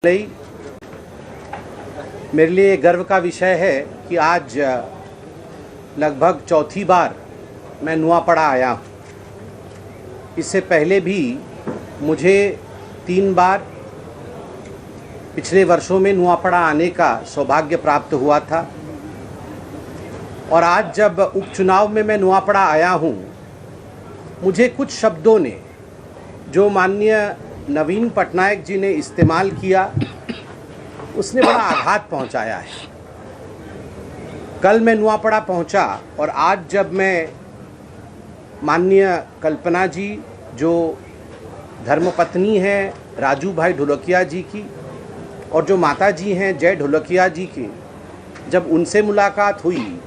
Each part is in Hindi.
मेरे लिए गर्व का विषय है कि आज लगभग चौथी बार मैं नुआपड़ा आया हूँ। इससे पहले भी मुझे 3 बार पिछले वर्षों में नुआपड़ा आने का सौभाग्य प्राप्त हुआ था और आज जब उपचुनाव में मैं नुआपड़ा आया हूँ, मुझे कुछ शब्दों ने जो माननीय नवीन पटनायक जी ने इस्तेमाल किया उसने बड़ा आघात पहुंचाया है। कल मैं नुआपड़ा पहुंचा और आज जब मैं माननीय कल्पना जी जो धर्मपत्नी हैं राजू भाई ढोलकिया जी की और जो माता जी हैं जय ढोलकिया जी की, जब उनसे मुलाकात हुई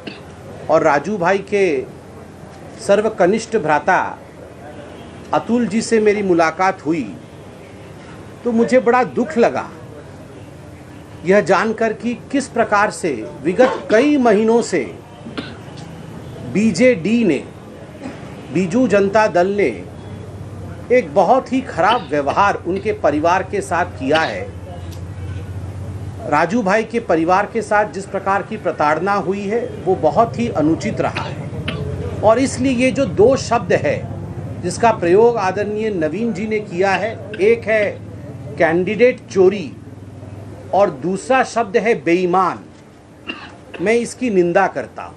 और राजू भाई के सर्वकनिष्ठ भ्राता अतुल जी से मेरी मुलाकात हुई तो मुझे बड़ा दुख लगा यह जानकर कि किस प्रकार से विगत कई महीनों से बीजेडी ने, बीजू जनता दल ने एक बहुत ही खराब व्यवहार उनके परिवार के साथ किया है। राजू भाई के परिवार के साथ जिस प्रकार की प्रताड़ना हुई है वो बहुत ही अनुचित रहा है और इसलिए ये जो 2 शब्द है जिसका प्रयोग आदरणीय नवीन जी ने किया है, एक है कैंडिडेट चोरी और दूसरा शब्द है बेईमान, मैं इसकी निंदा करता हूँ।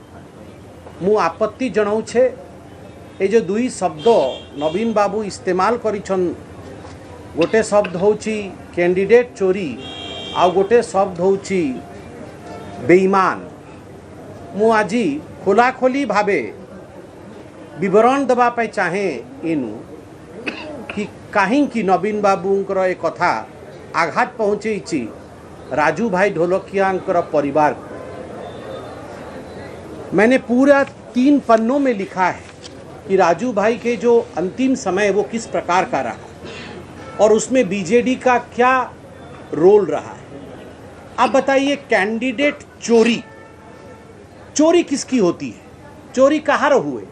मु आपत्ति जनाऊँ छे ये जो 2 शब्द नवीन बाबू इस्तेमाल करिछन, गोटे शब्द होची कैंडिडेट चोरी आ गोटे शब्द होची बेईमान। मु आजी खोलाखोली भावे विवरण देवा पाई चाहे इनु कि कहीं नवीन बाबूंकर एक कथा आघात पहुँची राजू भाई ढोलकियांकर परिवार को। मैंने पूरा 3 पन्नों में लिखा है कि राजू भाई के जो अंतिम समय वो किस प्रकार का रहा और उसमें बीजेडी का क्या रोल रहा है। अब बताइए, कैंडिडेट चोरी, चोरी किसकी होती है? चोरी कहाँ हुए?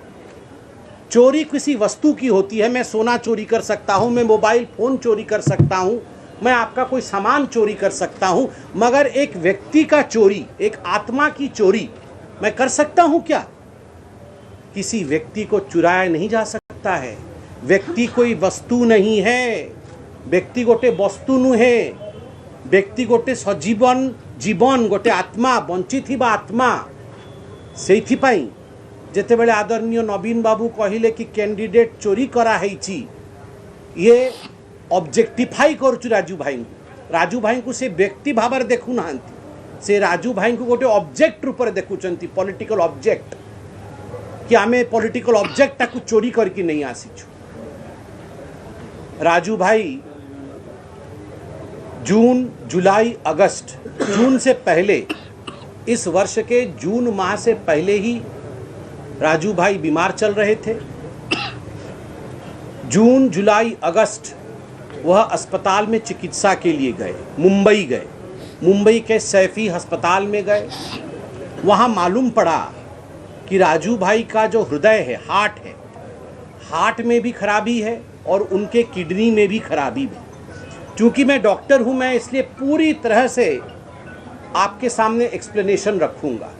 चोरी किसी वस्तु की होती है। मैं सोना चोरी कर सकता हूँ, मैं मोबाइल फ़ोन चोरी कर सकता हूँ, मैं आपका कोई सामान चोरी कर सकता हूँ, मगर एक व्यक्ति का चोरी, एक आत्मा की चोरी मैं कर सकता हूँ क्या? किसी व्यक्ति को चुराया नहीं जा सकता है। व्यक्ति कोई वस्तु नहीं है, व्यक्ति गोटे वस्तु नुहे, व्यक्ति गोटे सजीवन जीवन गोटे आत्मा बंची थिबा आत्मा। सेइथि पई जेते बेले आदरणीय नवीन बाबू कहिले कि कैंडिडेट चोरी करा हेची, ये ऑब्जेक्टिफाई करूछु राजू भाई को से व्यक्ति भाव देखु ना, से राजू भाई को गोटे ऑब्जेक्ट रूप में देखुचंती, पॉलिटिकल ऑब्जेक्ट, कि आमे पॉलिटिकल ऑब्जेक्ट टाकू चोरी करके नहीं आसीछु। राजू भाई जून जुलाई अगस्त, जून से पहले, इस वर्ष के जून माह से पहले ही राजू भाई बीमार चल रहे थे। जून जुलाई अगस्त वह अस्पताल में चिकित्सा के लिए गए, मुंबई गए, मुंबई के सैफी अस्पताल में गए। वहाँ मालूम पड़ा कि राजू भाई का जो हृदय है, हार्ट है, हार्ट में भी खराबी है और उनके किडनी में भी खराबी है। चूँकि मैं डॉक्टर हूँ, मैं इसलिए पूरी तरह से आपके सामने एक्सप्लेनेशन रखूँगा।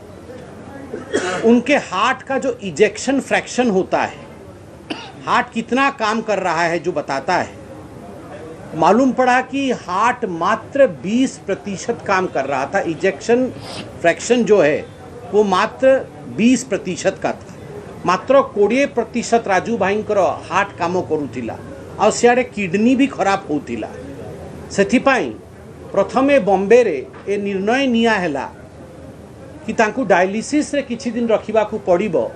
उनके हार्ट का जो इजेक्शन फ्रैक्शन होता है, हार्ट कितना काम कर रहा है जो बताता है, मालूम पड़ा कि हार्ट मात्र 20% काम कर रहा था। इजेक्शन फ्रैक्शन जो है वो मात्र 20% का था। मात्र 20% राजू भाईंकर हार्ट काम करूथिला और सियाड़े किडनी भी खराब होतिला। सेथिपाई प्रथमे बॉम्बे रे ए निर्णय निया हैला कि तांकु डायलिसिस रे किछि दिन रखिबा को पड़िबो,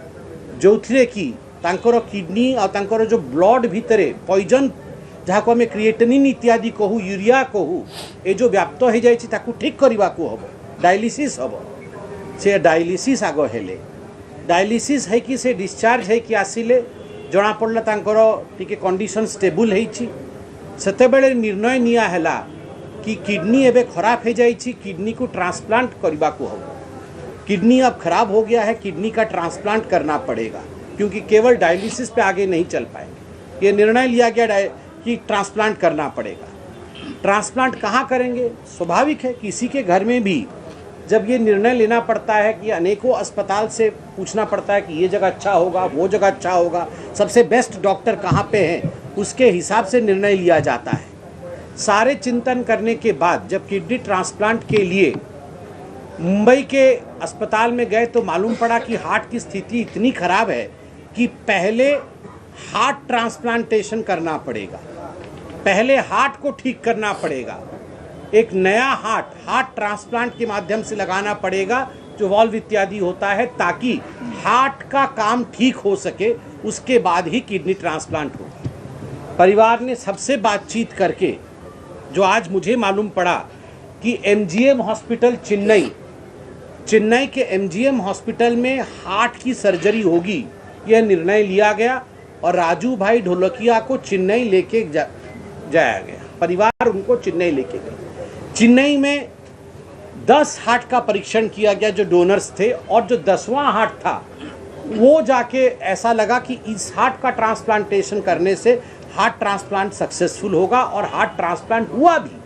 जोथिरे कि तांकर किडनी और तांकर जो ब्लड भितरे पॉइजन जहाँ को आम क्रिएटिनिन इत्यादि कहू, यूरिया कहू, ए जो व्याप्त हो जाइछि ताकु ठीक करबा को हबो, डायलिसिस हबो। से डायलिसिस आगो हेले, डायलिसिस है कि से डिस्चार्ज है कि आसिले जना पड़ला तांकर टिके कंडीशन स्टेबल हेछि। सेतेबेले निर्णय निया हैला कि किडनी एबे खराब हो जाइछि, किडनी को ट्रांसप्लांट करबा को हबो। किडनी अब खराब हो गया है, किडनी का ट्रांसप्लांट करना पड़ेगा क्योंकि केवल डायलिसिस पे आगे नहीं चल पाएंगे। ये निर्णय लिया गया कि ट्रांसप्लांट करना पड़ेगा। ट्रांसप्लांट कहाँ करेंगे? स्वाभाविक है किसी के घर में भी जब ये निर्णय लेना पड़ता है कि अनेकों अस्पताल से पूछना पड़ता है कि ये जगह अच्छा होगा, वो जगह अच्छा होगा, सबसे बेस्ट डॉक्टर कहाँ पे हैं, उसके हिसाब से निर्णय लिया जाता है। सारे चिंतन करने के बाद जब किडनी ट्रांसप्लांट के लिए मुंबई के अस्पताल में गए तो मालूम पड़ा कि हार्ट की स्थिति इतनी खराब है कि पहले हार्ट ट्रांसप्लांटेशन करना पड़ेगा, पहले हार्ट को ठीक करना पड़ेगा, एक नया हार्ट ट्रांसप्लांट के माध्यम से लगाना पड़ेगा जो वॉल्व इत्यादि होता है, ताकि हार्ट का काम ठीक हो सके, उसके बाद ही किडनी ट्रांसप्लांट हो। परिवार ने सबसे बातचीत करके जो आज मुझे मालूम पड़ा कि एमजीएम हॉस्पिटल चेन्नई के एमजीएम हॉस्पिटल में हार्ट की सर्जरी होगी, यह निर्णय लिया गया और राजू भाई ढोलकिया को चेन्नई लेके जाया गया। परिवार उनको चेन्नई लेके गए। चेन्नई में 10 हार्ट का परीक्षण किया गया जो डोनर्स थे, और जो 10वां हार्ट था वो जाके ऐसा लगा कि इस हार्ट का ट्रांसप्लांटेशन करने से हार्ट ट्रांसप्लांट सक्सेसफुल होगा, और हार्ट ट्रांसप्लांट हुआ भी।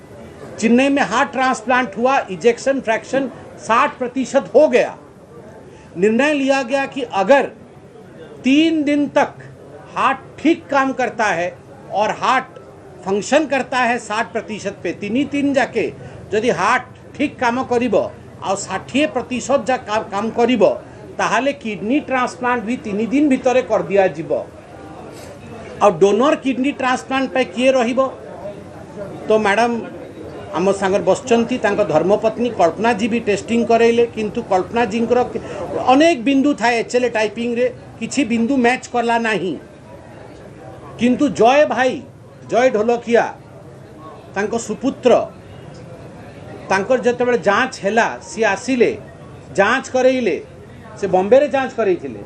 चेन्नई में हार्ट ट्रांसप्लांट हुआ, इजेक्शन फ्रैक्शन 60% हो गया। निर्णय लिया गया कि अगर 3 दिन तक हार्ट ठीक काम करता है और हार्ट फंक्शन करता है 60% पे, 3 जाके यदि हार्ट ठीक काम करिब आ 60% जा काम करिब ताहले किडनी ट्रांसप्लांट भी 3 दिन भितर कर दिया जिवो। और डोनर किडनी ट्रांसप्लांट पे किए रहिबो? तो मैडम आम सांगर बसचंती तांको धर्मपत्नी कल्पना जी भी टेस्टिंग करेले, किंतु कल्पना जी अनेक बिंदु था एचएलए टाइपिंग रे, किछि बिंदु मैच करला नहीं। किंतु जय ढोलकिया तांको सुपुत्र तांकर जतबेले जांच हैला सी आसिले जांच करेले, से बॉम्बे रे जांच करेइथिले,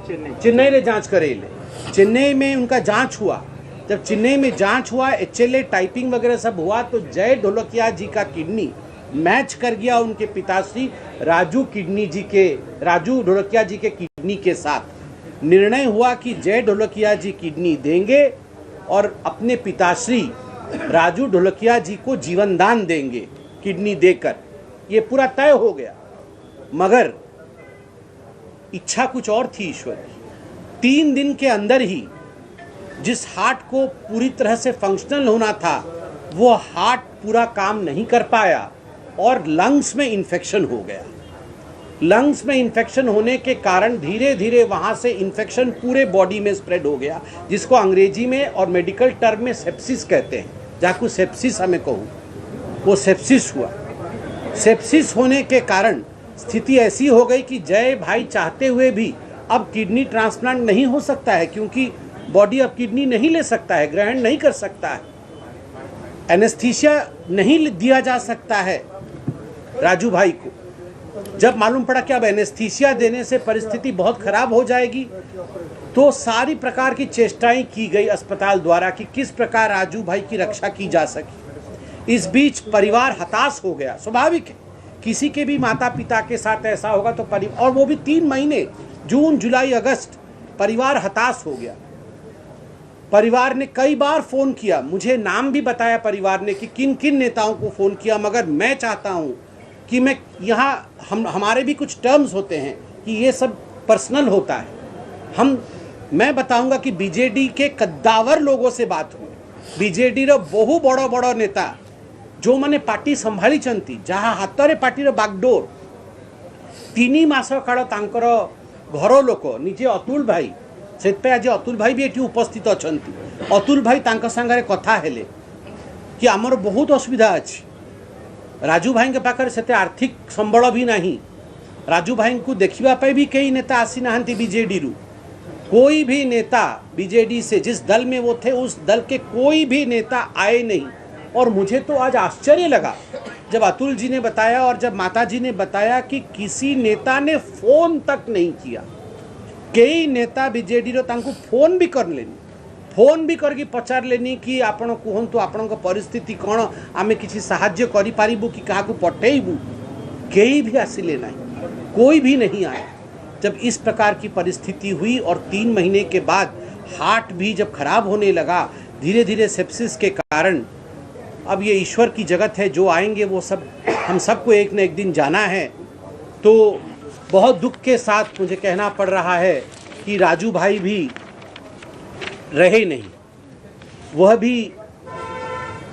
चेन्नई रे जांच करेले। चेन्नई में उनका जांच हुआ, जब चेन्नई में जांच हुआ, एचएलए टाइपिंग वगैरह सब हुआ, तो जय ढोलकिया जी का किडनी मैच कर गया उनके पिताश्री राजू ढोलकिया जी के किडनी के साथ। निर्णय हुआ कि जय ढोलकिया जी किडनी देंगे और अपने पिताश्री राजू ढोलकिया जी को जीवन दान देंगे किडनी देकर। ये पूरा तय हो गया, मगर इच्छा कुछ और थी ईश्वर की। 3 दिन के अंदर ही जिस हार्ट को पूरी तरह से फंक्शनल होना था, वो हार्ट पूरा काम नहीं कर पाया और लंग्स में इन्फेक्शन हो गया। लंग्स में इन्फेक्शन होने के कारण धीरे धीरे वहाँ से इन्फेक्शन पूरे बॉडी में स्प्रेड हो गया, जिसको अंग्रेजी में और मेडिकल टर्म में सेप्सिस कहते हैं। जाकू सेप्सिस हमें कहूँ, वो सेप्सिस हुआ। सेप्सिस होने के कारण स्थिति ऐसी हो गई कि जय भाई चाहते हुए भी अब किडनी ट्रांसप्लांट नहीं हो सकता है, क्योंकि बॉडी अब किडनी नहीं ले सकता है, ग्रहण नहीं कर सकता है, एनेस्थीसिया नहीं दिया जा सकता है राजू भाई को। जब मालूम पड़ा कि अब एनेस्थीसिया देने से परिस्थिति बहुत खराब हो जाएगी, तो सारी प्रकार की चेष्टाएं की गई अस्पताल द्वारा कि किस प्रकार राजू भाई की रक्षा की जा सके। इस बीच परिवार हताश हो गया। स्वाभाविक है, किसी के भी माता पिता के साथ ऐसा होगा तो और वो भी 3 महीने, जून जुलाई अगस्त, परिवार हताश हो गया। परिवार ने कई बार फ़ोन किया, मुझे नाम भी बताया परिवार ने कि किन किन नेताओं को फ़ोन किया, मगर मैं चाहता हूँ कि मैं यहाँ हमारे भी कुछ टर्म्स होते हैं कि ये सब पर्सनल होता है। मैं बताऊंगा कि बीजेडी के कद्दावर लोगों से बात हुई। बीजेडी रो बहु बड़ बड़ नेता जो मैंने पार्टी संभाली चंती, जहाँ हाथ में पार्टी बागडोर, 3 मास काल तांकर घर लोक निजे अतुल भाई, से आज अतुल भाई भी ये उपस्थित अच्छा। अतुल भाई तांका संगे कथा हेले कि आमर बहुत असुविधा अच्छी, राजू भाई के पाखर से आर्थिक संबल भी नहीं, राजू भाई को देखा भी कई नेता आसी ना बीजेडी रु, कोई भी नेता बीजेडी से जिस दल में वो थे उस दल के कोई भी नेता आए नहीं। और मुझे तो आज आश्चर्य लगा जब अतुल जी ने बताया और जब माता जी ने बताया कि किसी नेता ने फोन तक नहीं किया। कई नेता बीजेडी रो तांको फोन भी कर लेनी, फोन भी करके पचार लेनी कि आपण कहतु आपण परिस्थिति कौन, आमे किसी साहाय्य करि पारिबु कि काहाकू पठेइबु। कई भी आसिले नहीं, कोई भी नहीं आया। जब इस प्रकार की परिस्थिति हुई और 3 महीने के बाद हार्ट भी जब खराब होने लगा, धीरे धीरे सेप्सिस के कारण अब ये ईश्वर की जगत है, जो आएंगे वो सब हम सबको एक न एक दिन जाना है। तो बहुत दुख के साथ मुझे कहना पड़ रहा है कि राजू भाई भी रहे नहीं। वह भी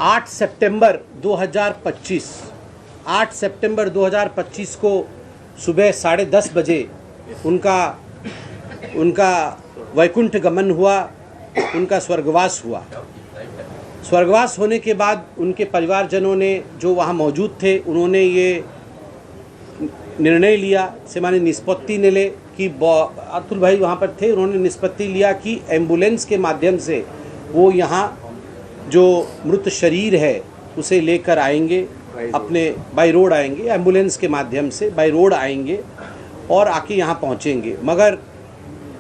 8 सितंबर 2025 को सुबह 10:30 बजे उनका वैकुंठ गमन हुआ, उनका स्वर्गवास हुआ। स्वर्गवास होने के बाद उनके परिवारजनों ने, जो वहाँ मौजूद थे, उन्होंने ये निर्णय लिया, से माने निष्पत्ति ने ले कि अतुल भाई वहाँ पर थे, उन्होंने निष्पत्ति लिया कि एम्बुलेंस के माध्यम से वो यहाँ जो मृत शरीर है उसे लेकर आएंगे, अपने बाई रोड आएंगे, एम्बुलेंस के माध्यम से बाई रोड आएंगे और आके यहाँ पहुँचेंगे। मगर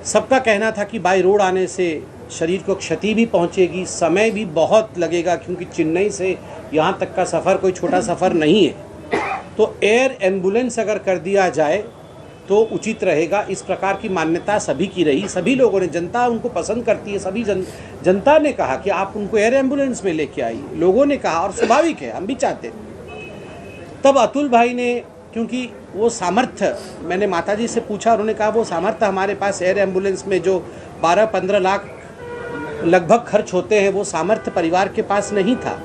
सबका कहना था कि बाई रोड आने से शरीर को क्षति भी पहुँचेगी, समय भी बहुत लगेगा, क्योंकि चेन्नई से यहाँ तक का सफ़र कोई छोटा सफ़र नहीं है। तो एयर एम्बुलेंस अगर कर दिया जाए तो उचित रहेगा। इस प्रकार की मान्यता सभी की रही, सभी लोगों ने, जनता उनको पसंद करती है, सभी जनता ने कहा कि आप उनको एयर एम्बुलेंस में लेके आइए। लोगों ने कहा, और स्वाभाविक है, हम भी चाहते हैं। तब अतुल भाई ने, क्योंकि वो सामर्थ्य, मैंने माताजी से पूछा, उन्होंने कहा वो सामर्थ्य हमारे पास एयर एम्बुलेंस में जो 12-15 लाख लगभग खर्च होते हैं, वो सामर्थ्य परिवार के पास नहीं था।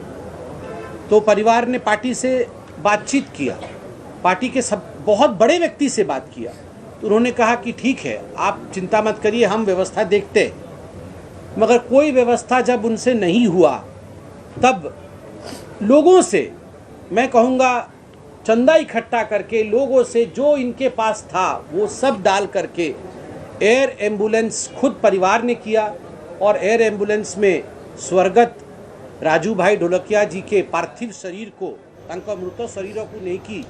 तो परिवार ने पार्टी से बातचीत किया, पार्टी के सब बहुत बड़े व्यक्ति से बात किया। तो उन्होंने कहा कि ठीक है, आप चिंता मत करिए, हम व्यवस्था देखते हैं। मगर कोई व्यवस्था जब उनसे नहीं हुआ, तब लोगों से, मैं कहूँगा चंदा इकट्ठा करके, लोगों से जो इनके पास था वो सब डाल करके एयर एम्बुलेंस खुद परिवार ने किया। और एयर एम्बुलेंस में स्वर्गत राजू भाई ढोलकिया जी के पार्थिव शरीर को, मृत शरीर को नहीं की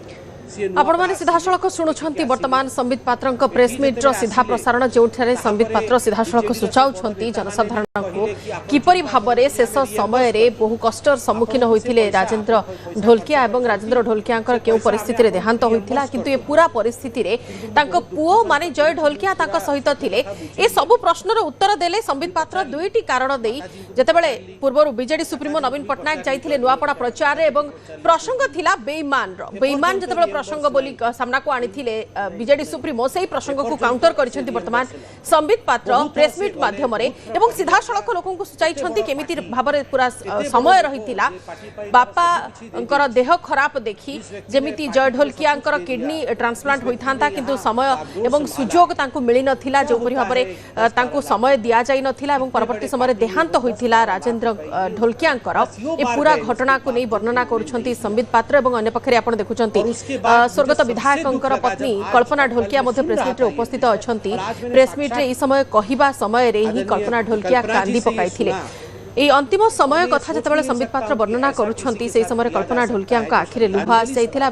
आपण माने सीधासलख शुणुछंती वर्तमान संबित पात्र प्रेस मीट रो सीधा प्रसारण, जो संबित पात्र सीधासलख सूचाउछंती जनसाधारण को किपरि भाबरे शेष समय रे बहु कष्टर सम्मुखीन होइथिले राजेंद्र ढोलकिया एवं राजेंद्र ढोलकिया केउ परिस्थिति रे देहांत होइथिला। किंतु ए पूरा परिस्थिति रे तांको पुओ माने जय ढोलकिया तांको सहित थिले। ए सब प्रश्नर उत्तर देले संबित पात्र दुईटी कारण देई। जेतेबेले पूर्वरु बीजेडी सुप्रीमो नवीन पटनायक जाइथिले नुआपड़ा प्रचार रे एवं प्रसंग थिला बेईमान जेतेबेले प्रसंग बोली सामना को आनीथिले बीजेडी सुप्रीमो, से प्रसंग को काउंटर करिसेंती वर्तमान संबित पात्र प्रेस मीट माध्यम रे एवं सीधा सड़क लोकों को सूचाइछंती केमिति भाबरे पूरा समय रहितिला। बापांकर देह खराब देखि जेमिति जय ढोलकियांकर किडनी ट्रांसप्लांट होइथांता, किंतु समय एवं सुजोग तांको मिली नथिला, जो परि भाबरे तांको समय दिया जाई नथिला एवं परवर्ती समय देहांत होइथिला राजेंद्र ढोलकियांकर। ए पूरा घटना को नै वर्णना करूछंती संबित पात्र। एवं अन्य पक्षरे आपण देखुछंती स्वर्गत विधायकंकर पत्नी कल्पना ढोलकिया मध्य प्रेसमीट रे उपस्थित अछंती। प्रेसमीट रे ई समय कहिबा समय रे ही कल्पना ढोलकिया कांदी पकाइथिले। ए अंतिम समय कथा जतबेले संबित पात्र वर्णना करूछंती, से समय कल्पना ढोलकिया आखिरे लुह आसी जाइथिला।